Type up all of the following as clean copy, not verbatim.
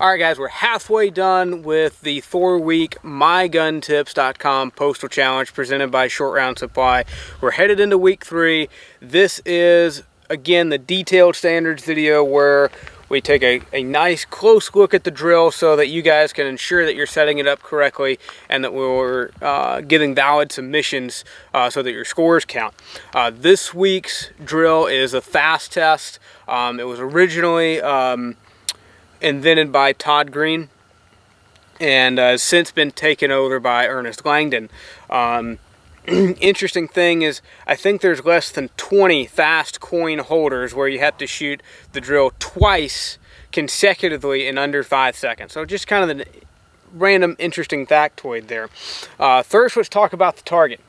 Alright guys, we're halfway done with the 4-week MyGunTips.com Postal Challenge presented by Short Round Supply. We're headed into week 3. This is, again, the detailed standards video where we take a nice close look at the drill so that you guys can ensure that you're setting it up correctly and that we're giving valid submissions so that your scores count. This week's drill is a fast test. It was originally invented by Todd Green and has since been taken over by Ernest Langdon. Interesting thing is, I think there's less than 20 fast coin holders where you have to shoot the drill twice consecutively in under 5 seconds. So just kind of a random interesting factoid there. First, let's talk about the target.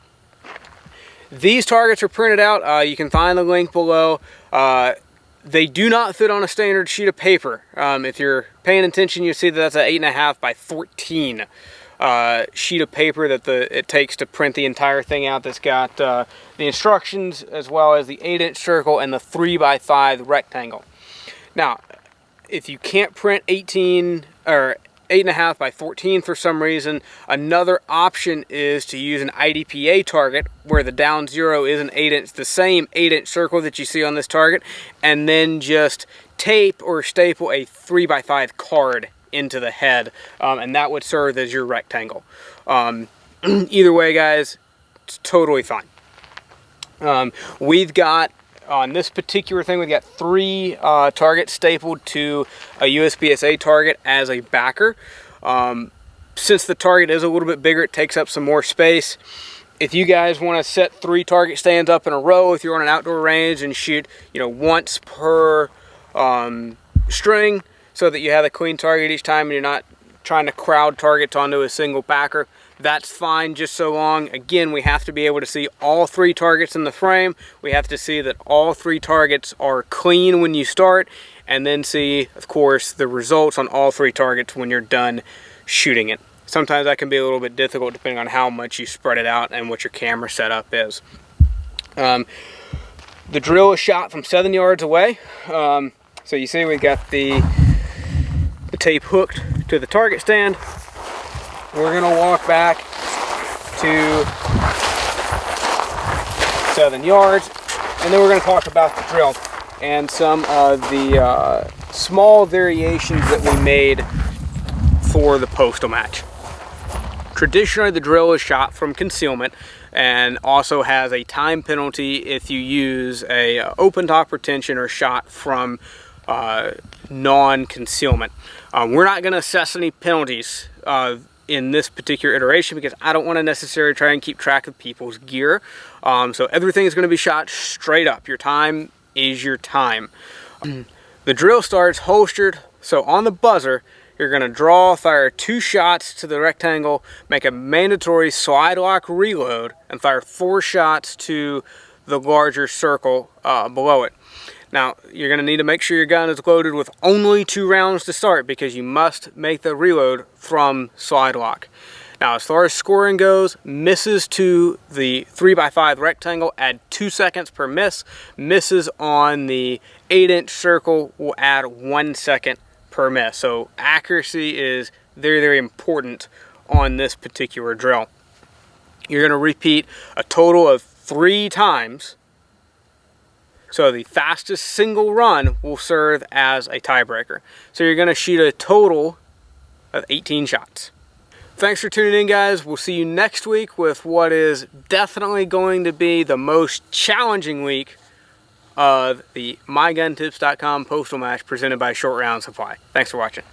These targets are printed out. You can find the link below. They do not fit on a standard sheet of paper. If you're paying attention, you'll see that that's an 8.5 by 14 sheet of paper that it takes to print the entire thing out. That's got the instructions as well as the 8-inch circle and the 3 by 5 rectangle. Now, if you can't print 18 or 8.5 by 14 for some reason, another option is to use an IDPA target where the down zero is an 8-inch, the same 8-inch circle that you see on this target, and then just tape or staple a 3 by 5 card into the head, and that would serve as your rectangle. Either way, guys, it's totally fine. We've got, on this particular thing, we've got 3 targets stapled to a USPSA target as a backer. Since the target is a little bit bigger, it takes up some more space. If you guys want to set 3 target stands up in a row, if you're on an outdoor range and shoot, once per string, so that you have a clean target each time and you're not trying to crowd targets onto a single backer, that's fine, just so long. Again, we have to be able to see all 3 targets in the frame. We have to see that all 3 targets are clean when you start, and then see, of course, the results on all 3 targets when you're done shooting it. Sometimes that can be a little bit difficult depending on how much you spread it out and what your camera setup is. The drill is shot from 7 yards away. So you see we've got the tape hooked to the target stand. We're going to walk back to 7 yards, and then we're going to talk about the drill and some of the small variations that we made for the postal match. Traditionally, the drill is shot from concealment and also has a time penalty if you use a open top retention or shot from non-concealment. We're not going to assess any penalties in this particular iteration because I don't want to necessarily try and keep track of people's gear. So everything is going to be shot straight up. Your time is your time. The drill starts holstered, so on the buzzer, you're going to draw, fire 2 shots to the rectangle, make a mandatory slide lock reload, and fire 4 shots to the larger circle below it. Now, you're going to need to make sure your gun is loaded with only 2 rounds to start because you must make the reload from slide lock. Now, as far as scoring goes, misses to the 3 by 5 rectangle add 2 seconds per miss. Misses on the 8-inch circle will add 1 second per miss. So accuracy is very, very important on this particular drill. You're going to repeat a total of 3 times. So the fastest single run will serve as a tiebreaker. So you're going to shoot a total of 18 shots. Thanks for tuning in, guys. We'll see you next week with what is definitely going to be the most challenging week of the MyGunTips.com Postal Match presented by Short Round Supply. Thanks for watching.